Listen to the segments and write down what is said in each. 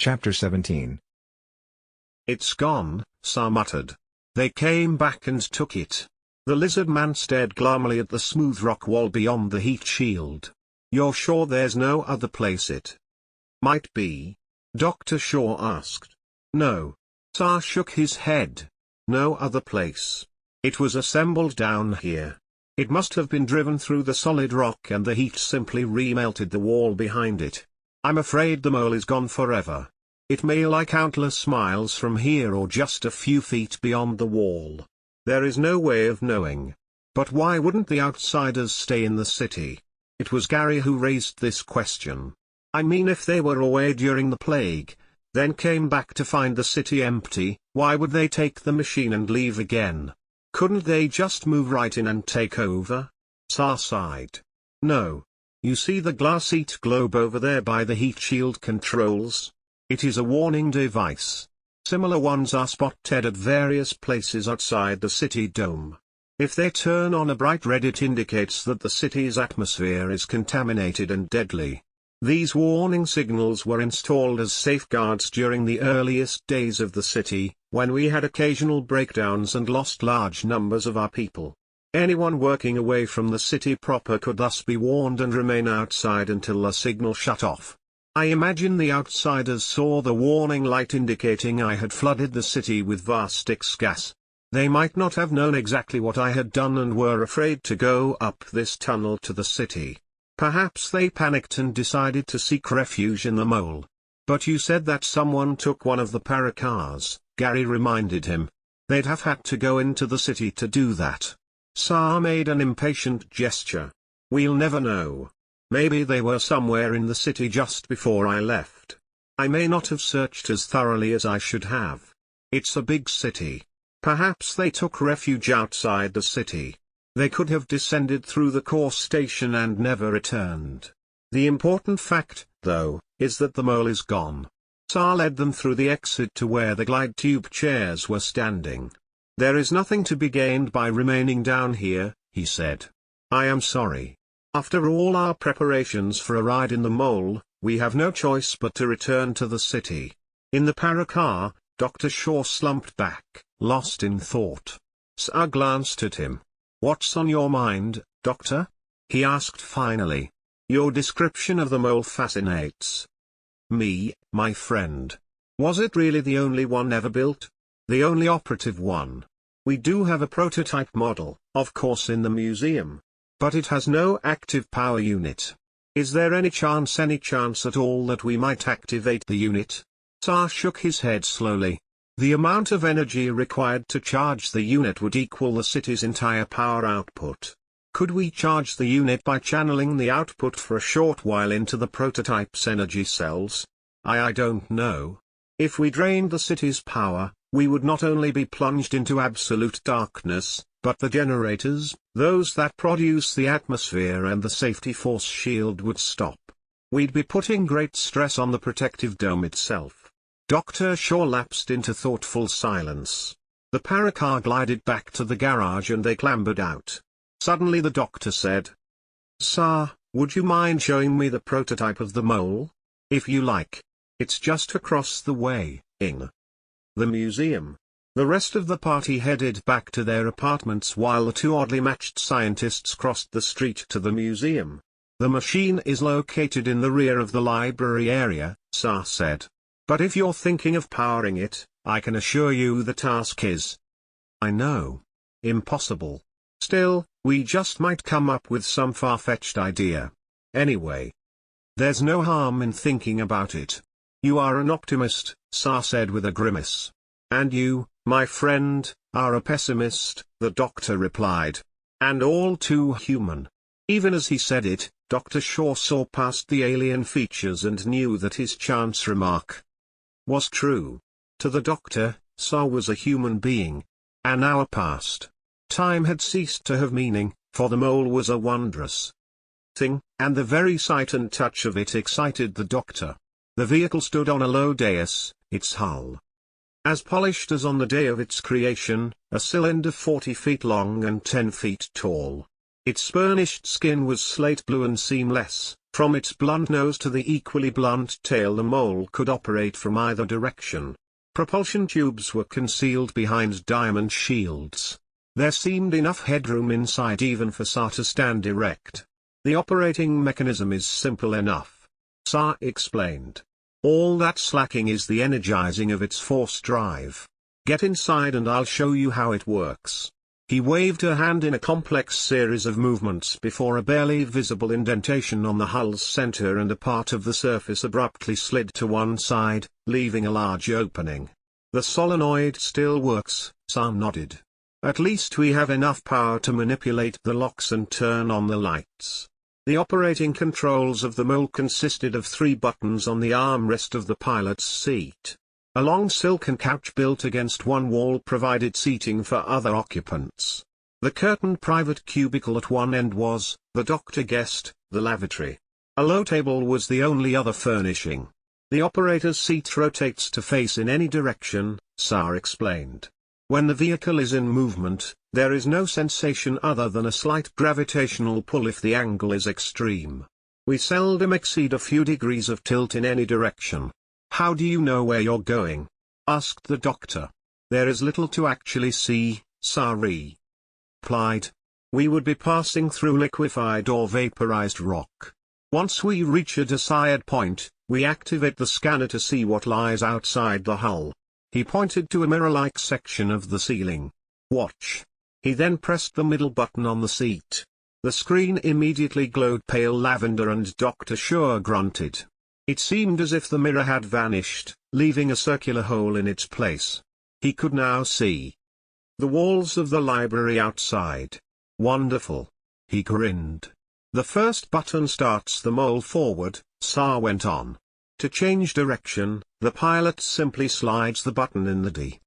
Chapter 17. "It's gone," Sa muttered. "They came back and took it." The lizard man stared glumly at the smooth rock wall beyond the heat shield. "You're sure there's no other place it might be?" Dr. Shaw asked. "No." Sa shook his head. "No other place. It was assembled down here. It must have been driven through the solid rock and the heat simply remelted the wall behind it. I'm afraid the mole is gone forever. It may lie countless miles from here or just a few feet beyond the wall. There is no way of knowing. But why wouldn't the outsiders stay in the city?" It was Gary who raised this question. "I mean, if they were away during the plague, then came back to find the city empty, why would they take the machine and leave again? Couldn't they just move right in and take over?" Sa sighed. "No. You see the glass heat globe over there by the heat shield controls? It is a warning device. Similar ones are spotted at various places outside the city dome. If they turn on a bright red, it indicates that the city's atmosphere is contaminated and deadly. These warning signals were installed as safeguards during the earliest days of the city, when we had occasional breakdowns and lost large numbers of our people. Anyone working away from the city proper could thus be warned and remain outside until the signal shut off. I imagine the outsiders saw the warning light indicating I had flooded the city with vast X-gas. They might not have known exactly what I had done and were afraid to go up this tunnel to the city. Perhaps they panicked and decided to seek refuge in the mole. But you said that someone took one of the paracars, Gary reminded him. They'd have had to go into the city to do that. Sa made an impatient gesture. "We'll never know. Maybe they were somewhere in the city just before I left. I may not have searched as thoroughly as I should have. It's a big city. Perhaps they took refuge outside the city. They could have descended through the core station and never returned. The important fact, though, is that the mole is gone." Sa led them through the exit to where the glide tube chairs were standing. "There is nothing to be gained by remaining down here," he said. "I am sorry. After all our preparations for a ride in the mole, we have no choice but to return to the city." In the paracar, Dr. Shaw slumped back, lost in thought. Sa glanced at him. "What's on your mind, Doctor?" he asked finally. "Your description of the mole fascinates me, my friend. Was it really the only one ever built? The only operative one? We do have a prototype model, of course, in the museum. But it has no active power unit. Is there any chance at all that we might activate the unit?" Sa shook his head slowly. "The amount of energy required to charge the unit would equal the city's entire power output. Could we charge the unit by channeling the output for a short while into the prototype's energy cells? I don't know. If we drained the city's power, we would not only be plunged into absolute darkness, but the generators, those that produce the atmosphere and the safety force shield, would stop. We'd be putting great stress on the protective dome itself." Dr. Shaw lapsed into thoughtful silence. The paracar glided back to the garage and they clambered out. Suddenly the doctor said, "Sa, would you mind showing me the prototype of the mole? If you like. It's just across the way, in the museum." The rest of the party headed back to their apartments while the two oddly matched scientists crossed the street to the museum. "The machine is located in the rear of the library area," Sa said. "But if you're thinking of powering it, I can assure you the task is, I know, impossible. Still, we just might come up with some far-fetched idea. Anyway, there's no harm in thinking about it." "You are an optimist," Sa said with a grimace. "And you, my friend, are a pessimist," the doctor replied. "And all too human." Even as he said it, Dr. Shaw saw past the alien features and knew that his chance remark was true. To the doctor, Sa was a human being. An hour passed. Time had ceased to have meaning, for the mole was a wondrous thing, and the very sight and touch of it excited the doctor. The vehicle stood on a low dais, its hull as polished as on the day of its creation, a cylinder 40 feet long and 10 feet tall. Its burnished skin was slate blue and seamless, From its blunt nose to the equally blunt tail, the mole could operate from either direction. Propulsion tubes were concealed behind diamond shields. There seemed enough headroom inside even for Sa to stand erect. The operating mechanism is simple enough. Sa explained. All that's lacking is the energizing of its force drive. Get inside and I'll show you how it works. He waved a hand in a complex series of movements before a barely visible indentation on the hull's center and a part of the surface abruptly slid to one side, leaving a large opening. The solenoid still works, Sa nodded. At least we have enough power to manipulate the locks and turn on the lights. The operating controls of the mole consisted of 3 buttons on the armrest of the pilot's seat. A long silken couch built against one wall provided seating for other occupants. The curtained private cubicle at one end was, the doctor guessed, the lavatory. A low table was the only other furnishing. The operator's seat rotates to face in any direction, Sa explained. When the vehicle is in movement, there is no sensation other than a slight gravitational pull if the angle is extreme. We seldom exceed a few degrees of tilt in any direction. How do you know where you're going? Asked the doctor. There is little to actually see, Sa replied. We would be passing through liquefied or vaporized rock. Once we reach a desired point, we activate the scanner to see what lies outside the hull. He pointed to a mirror-like section of the ceiling. Watch. He then pressed the middle button on the seat. The screen immediately glowed pale lavender and Dr. Shaw grunted. It seemed as if the mirror had vanished, leaving a circular hole in its place. He could now see the walls of the library outside. Wonderful. He grinned. The first button starts the mole forward, Sa went on. To change direction, the pilot simply slides the button in the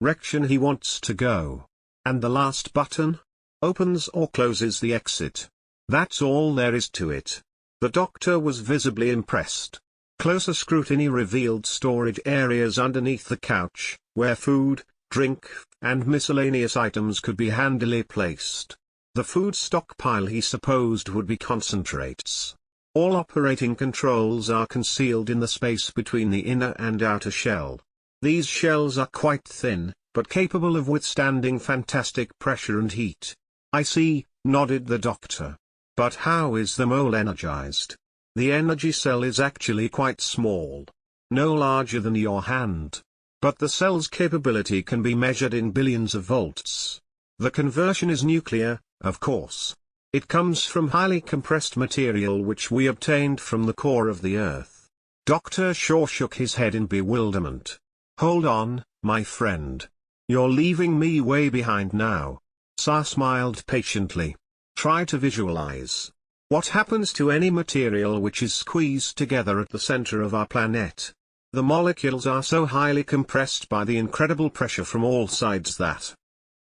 direction he wants to go. And the last button opens or closes the exit. That's all there is to it. The doctor was visibly impressed. Closer scrutiny revealed storage areas underneath the couch, where food, drink, and miscellaneous items could be handily placed. The food stockpile he supposed would be concentrates. All operating controls are concealed in the space between the inner and outer shell. These shells are quite thin, but capable of withstanding fantastic pressure and heat. I see, nodded the doctor. But how is the mole energized? The energy cell is actually quite small. No larger than your hand. But the cell's capability can be measured in billions of volts. The conversion is nuclear, of course. It comes from highly compressed material which we obtained from the core of the Earth. Dr. Shaw shook his head in bewilderment. Hold on, my friend. You're leaving me way behind now. Sa smiled patiently. Try to visualize. What happens to any material which is squeezed together at the center of our planet? The molecules are so highly compressed by the incredible pressure from all sides that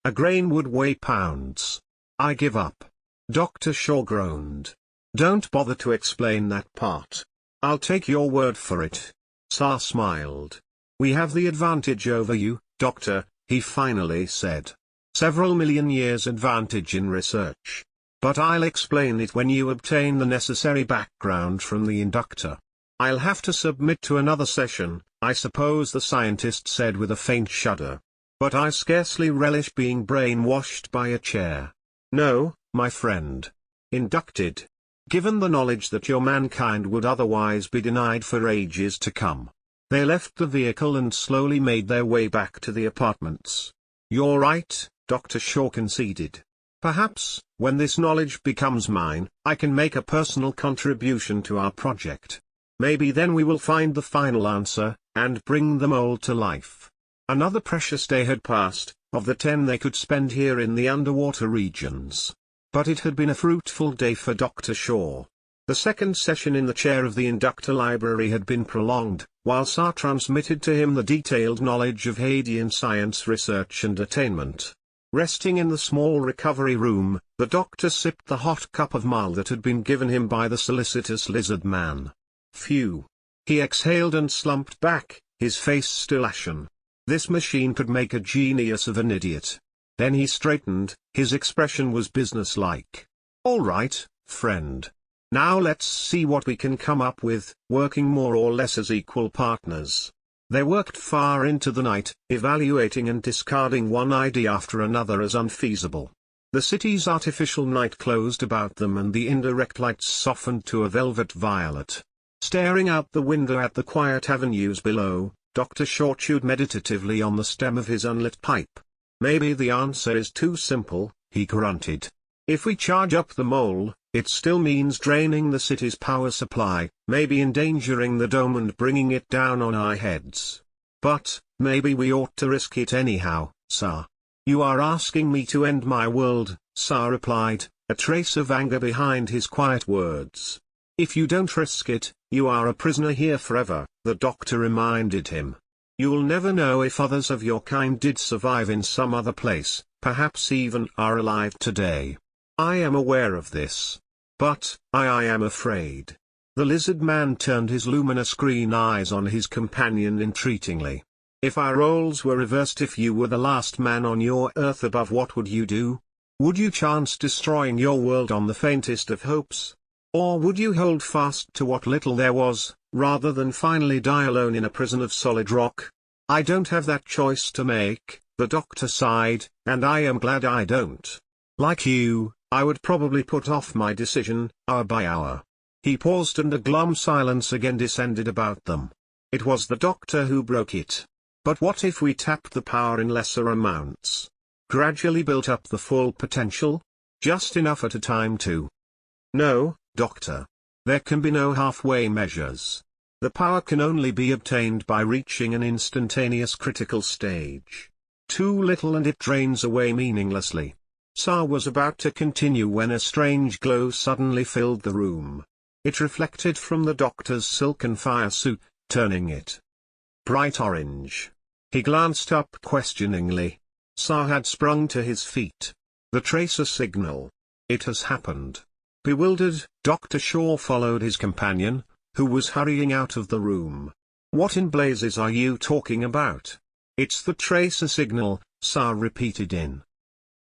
a grain would weigh pounds. I give up. Dr. Shaw groaned. Don't bother to explain that part. I'll take your word for it. Sa smiled. We have the advantage over you, Doctor, he finally said. Several million years advantage in research. But I'll explain it when you obtain the necessary background from the inductor. I'll have to submit to another session, I suppose, the scientist said with a faint shudder. But I scarcely relish being brainwashed by a chair. No, my friend. Inducted. Given the knowledge that your mankind would otherwise be denied for ages to come. They left the vehicle and slowly made their way back to the apartments. You're right, Dr. Shaw conceded. Perhaps, when this knowledge becomes mine, I can make a personal contribution to our project. Maybe then we will find the final answer, and bring them all to life. Another precious day had passed, of the 10 they could spend here in the underwater regions. But it had been a fruitful day for Dr. Shaw. The second session in the chair of the inductor library had been prolonged, while Sa transmitted to him the detailed knowledge of Hadean science research and attainment. Resting in the small recovery room, the doctor sipped the hot cup of male that had been given him by the solicitous lizard man. Phew. He exhaled and slumped back, his face still ashen. This machine could make a genius of an idiot. Then he straightened, his expression was businesslike. All right, friend. Now let's see what we can come up with, working more or less as equal partners. They worked far into the night, evaluating and discarding one idea after another as unfeasible. The city's artificial night closed about them and the indirect lights softened to a velvet violet. Staring out the window at the quiet avenues below, Dr. Shaw chewed meditatively on the stem of his unlit pipe. Maybe the answer is too simple, he grunted. If we charge up the mole, it still means draining the city's power supply, maybe endangering the dome and bringing it down on our heads. But, maybe we ought to risk it anyhow, sir. You are asking me to end my world, sir replied, a trace of anger behind his quiet words. If you don't risk it, you are a prisoner here forever, the doctor reminded him. You'll never know if others of your kind did survive in some other place, perhaps even are alive today. I am aware of this. But, I am afraid. The lizard man turned his luminous green eyes on his companion entreatingly. If our roles were reversed, if you were the last man on your earth above, what would you do? Would you chance destroying your world on the faintest of hopes? Or would you hold fast to what little there was, rather than finally die alone in a prison of solid rock? I don't have that choice to make, the doctor sighed, and I am glad I don't. Like you, I would probably put off my decision, hour by hour. He paused and a glum silence again descended about them. It was the doctor who broke it. But what if we tapped the power in lesser amounts? Gradually built up the full potential? Just enough at a time to... No, doctor. There can be no halfway measures. The power can only be obtained by reaching an instantaneous critical stage. Too little and it drains away meaninglessly. Sa was about to continue when a strange glow suddenly filled the room. It reflected from the doctor's silken fire suit, turning it bright orange. He glanced up questioningly. Sa had sprung to his feet. The tracer signal. It has happened. Bewildered, Dr. Shaw followed his companion, who was hurrying out of the room. What in blazes are you talking about? It's the tracer signal, Sa repeated in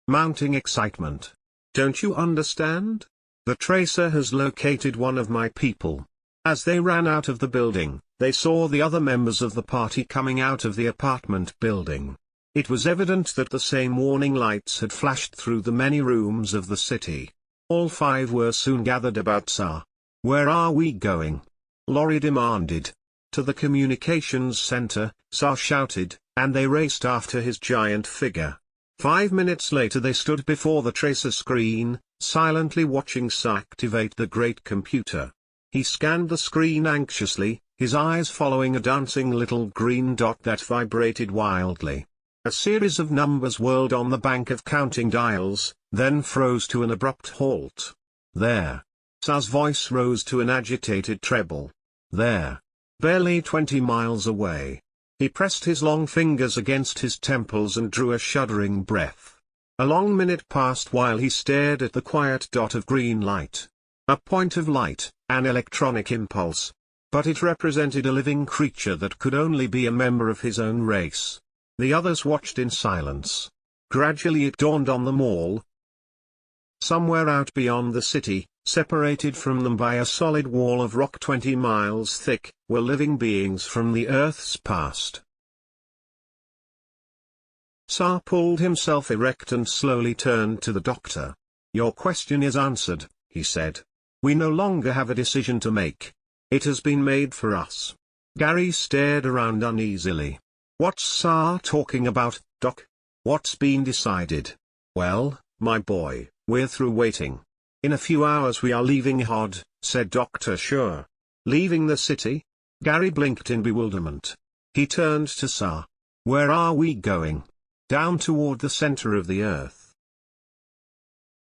mounting excitement. Don't you understand? The tracer has located one of my people. As they ran out of the building, they saw the other members of the party coming out of the apartment building. It was evident that the same warning lights had flashed through the many rooms of the city. All five were soon gathered about Sa. Where are we going? Laurie demanded. To the communications center, Sa shouted, and they raced after his giant figure. 5 minutes later they stood before the tracer screen, silently watching Sa activate the great computer. He scanned the screen anxiously, his eyes following a dancing little green dot that vibrated wildly. A series of numbers whirled on the bank of counting dials, then froze to an abrupt halt. There. Sa's voice rose to an agitated treble. There. Barely 20 miles away. He pressed his long fingers against his temples and drew a shuddering breath. A long minute passed while he stared at the quiet dot of green light. A point of light, an electronic impulse. But it represented a living creature that could only be a member of his own race. The others watched in silence. Gradually it dawned on them all. Somewhere out beyond the city, separated from them by a solid wall of rock 20 miles thick, were living beings from the Earth's past. Sa pulled himself erect and slowly turned to the doctor. Your question is answered, he said. We no longer have a decision to make. It has been made for us. Gary stared around uneasily. What's Sa talking about, Doc? What's been decided? Well, my boy, we're through waiting. In a few hours we are leaving Hod, said Dr. Shaw. Leaving the city? Gary blinked in bewilderment. He turned to Sa. Where are we going? Down toward the center of the Earth.